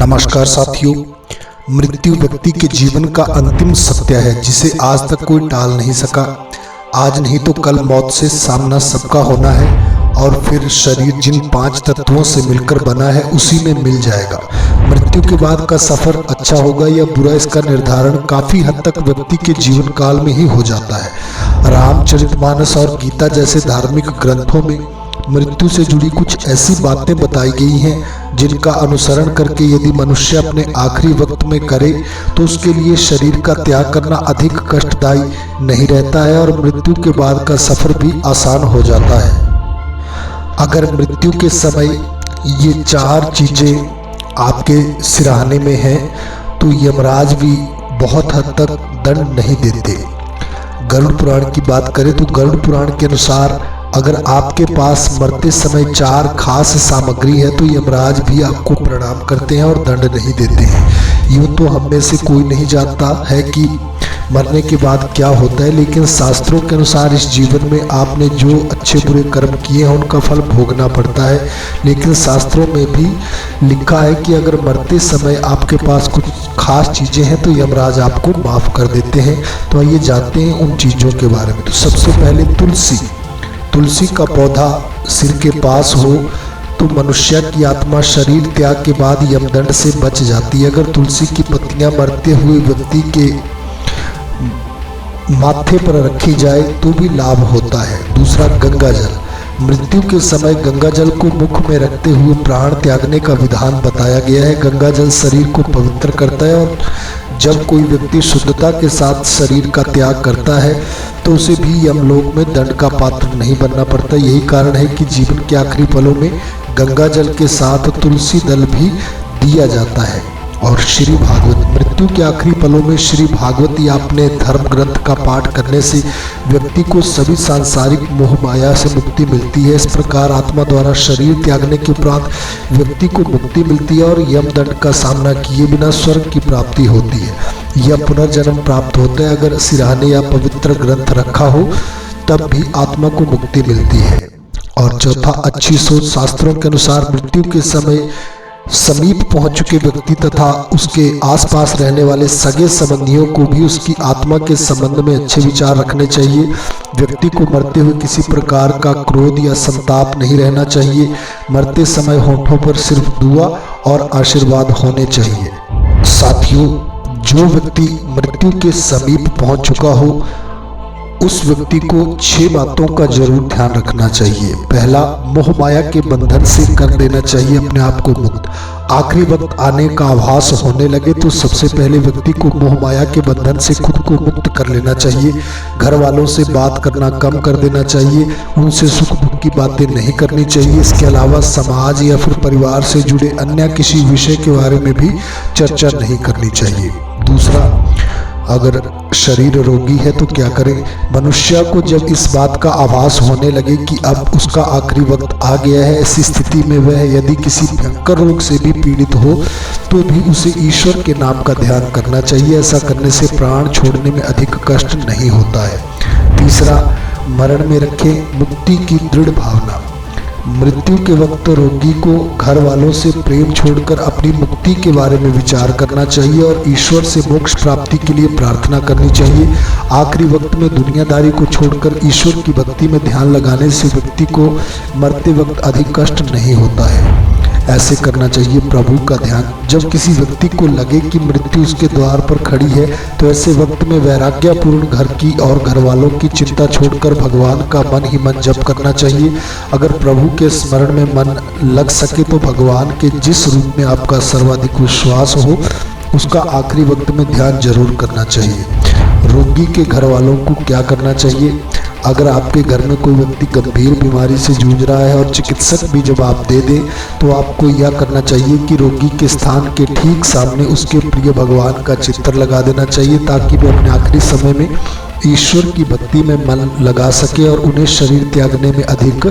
नमस्कार साथियों। मृत्यु व्यक्ति के जीवन का अंतिम सत्य है जिसे आज तक कोई टाल नहीं सका। आज नहीं तो कल मौत से सामना सबका होना है और फिर शरीर जिन 5 तत्वों से मिलकर बना है उसी में मिल जाएगा। मृत्यु के बाद का सफर अच्छा होगा या बुरा, इसका निर्धारण काफी हद तक व्यक्ति के जीवन काल में ही हो जाता है। रामचरितमानस और गीता जैसे धार्मिक ग्रंथों में मृत्यु से जुड़ी कुछ ऐसी बातें बताई गई हैं जिनका अनुसरण करके यदि मनुष्य अपने आखिरी वक्त में करे तो उसके लिए शरीर का त्याग करना अधिक कष्टदायी नहीं रहता है और मृत्यु के बाद का सफर भी आसान हो जाता है। अगर मृत्यु के समय ये 4 चीजें आपके सिरहाने में हैं तो यमराज भी बहुत हद तक दंड नहीं देते। गरुड़ पुराण की बात करें तो गरुड़ पुराण के अनुसार अगर आपके पास मरते समय 4 खास सामग्री है तो यमराज भी आपको प्रणाम करते हैं और दंड नहीं देते हैं। यूँ तो हम में से कोई नहीं जानता है कि मरने के बाद क्या होता है, लेकिन शास्त्रों के अनुसार इस जीवन में आपने जो अच्छे बुरे कर्म किए हैं उनका फल भोगना पड़ता है। लेकिन शास्त्रों में भी लिखा है कि अगर मरते समय आपके पास कुछ खास चीज़ें हैं तो यमराज आपको माफ़ कर देते हैं। तो आइए जानते हैं उन चीज़ों के बारे में। तो सबसे पहले तुलसी का पौधा सिर के पास हो तो मनुष्य की आत्मा शरीर त्याग के बाद यमदंड से बच जाती है। अगर तुलसी की पत्तियां मरते हुए व्यक्ति के माथे पर रखी जाए तो भी लाभ होता है। दूसरा, गंगा जल। मृत्यु के समय गंगा जल को मुख में रखते हुए प्राण त्यागने का विधान बताया गया है। गंगा जल शरीर को पवित्र करता है और जब कोई व्यक्ति शुद्धता के साथ शरीर का त्याग करता है तो उसे भी यमलोक में दंड का पात्र नहीं बनना पड़ता। यही कारण है कि जीवन के आखिरी पलों में गंगा जल के साथ तुलसी दल भी दिया जाता है। और श्री भागवत, मृत्यु के आखिरी पलों में श्री भागवत या अपने धर्म ग्रंथ का पाठ करने से व्यक्ति को सभी सांसारिक मोह माया से मुक्ति मिलती है। इस प्रकार आत्मा द्वारा शरीर त्यागने के उपरांत व्यक्ति को मुक्ति मिलती है और यमदंड का सामना किए बिना स्वर्ग की प्राप्ति होती है या पुनर्जन्म प्राप्त होता है। अगर सिरहाने या पवित्र ग्रंथ रखा हो तब भी आत्मा को मुक्ति मिलती है। और चौथा, अच्छी सोच। शास्त्रों के अनुसार मृत्यु के समय समीप पहुंच चुके व्यक्ति तथा उसके आसपास रहने वाले सगे संबंधियों को भी उसकी आत्मा के संबंध में अच्छे विचार रखने चाहिए। व्यक्ति को मरते हुए किसी प्रकार का क्रोध या संताप नहीं रहना चाहिए। मरते समय होठों पर सिर्फ दुआ और आशीर्वाद होने चाहिए। साथियों, जो व्यक्ति मृत्यु के समीप पहुंच चुका हो उस व्यक्ति को 6 बातों का जरूर ध्यान रखना चाहिए। पहला, मोह माया के बंधन से कर देना चाहिए अपने आप को मुक्त। आखिरी वक्त आने का आभास होने लगे तो सबसे पहले व्यक्ति को मोह माया के बंधन से खुद को मुक्त कर लेना चाहिए। घर वालों से बात करना कम कर देना चाहिए। उनसे सुख दुख की बातें नहीं करनी चाहिए। इसके अलावा समाज या फिर परिवार से जुड़े अन्य किसी विषय के बारे में भी चर्चा नहीं करनी चाहिए। दूसरा, अगर शरीर रोगी है तो क्या करें। मनुष्य को जब इस बात का आभास होने लगे कि अब उसका आखिरी वक्त आ गया है, ऐसी स्थिति में वह यदि किसी भयंकर रोग से भी पीड़ित हो तो भी उसे ईश्वर के नाम का ध्यान करना चाहिए। ऐसा करने से प्राण छोड़ने में अधिक कष्ट नहीं होता है। तीसरा, मरण में रखे मुक्ति की दृढ़ भावना। मृत्यु के वक्त रोगी को घर वालों से प्रेम छोड़कर अपनी मुक्ति के बारे में विचार करना चाहिए और ईश्वर से मोक्ष प्राप्ति के लिए प्रार्थना करनी चाहिए। आखिरी वक्त में दुनियादारी को छोड़कर ईश्वर की भक्ति में ध्यान लगाने से व्यक्ति को मरते वक्त अधिक कष्ट नहीं होता है। ऐसे करना चाहिए प्रभु का ध्यान। जब किसी व्यक्ति को लगे कि मृत्यु उसके द्वार पर खड़ी है तो ऐसे वक्त में वैराग्यपूर्ण घर की और घर वालों की चिंता छोड़कर भगवान का मन ही मन जप करना चाहिए। अगर प्रभु के स्मरण में मन लग सके तो भगवान के जिस रूप में आपका सर्वाधिक विश्वास हो उसका आखिरी वक्त में ध्यान जरूर करना चाहिए। रोगी के घर वालों को क्या करना चाहिए। अगर आपके घर में कोई व्यक्ति गंभीर बीमारी से जूझ रहा है और चिकित्सक भी जवाब दे दे तो आपको यह करना चाहिए कि रोगी के स्थान के ठीक सामने उसके प्रिय भगवान का चित्र लगा देना चाहिए ताकि वे अपने आखिरी समय में ईश्वर की भक्ति में मन लगा सके और उन्हें शरीर त्यागने में अधिक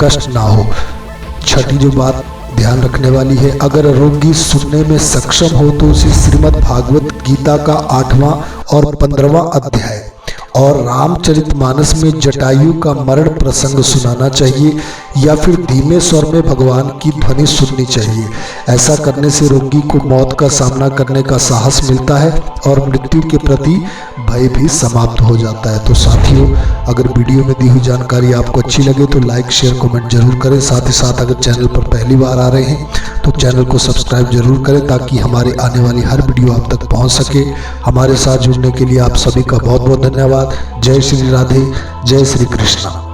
कष्ट ना हो। छठी जो बात ध्यान रखने वाली है, अगर रोगी सुनने में सक्षम हो तो उसे श्रीमद् भागवत गीता का 8वां और 15वां अध्याय और रामचरितमानस में जटायु का मरण प्रसंग सुनाना चाहिए या फिर धीमे स्वर में भगवान की ध्वनि सुननी चाहिए। ऐसा करने से रोगी को मौत का सामना करने का साहस मिलता है और मृत्यु के प्रति भय भी समाप्त हो जाता है। तो साथियों, अगर वीडियो में दी हुई जानकारी आपको अच्छी लगे तो लाइक शेयर कमेंट जरूर करें। साथ ही साथ अगर चैनल पर पहली बार आ रहे हैं तो चैनल को सब्सक्राइब जरूर करें ताकि हमारे आने वाली हर वीडियो आप तक पहुंच सके। हमारे साथ जुड़ने के लिए आप सभी का बहुत बहुत धन्यवाद। जय श्री राधे, जय श्री कृष्णा।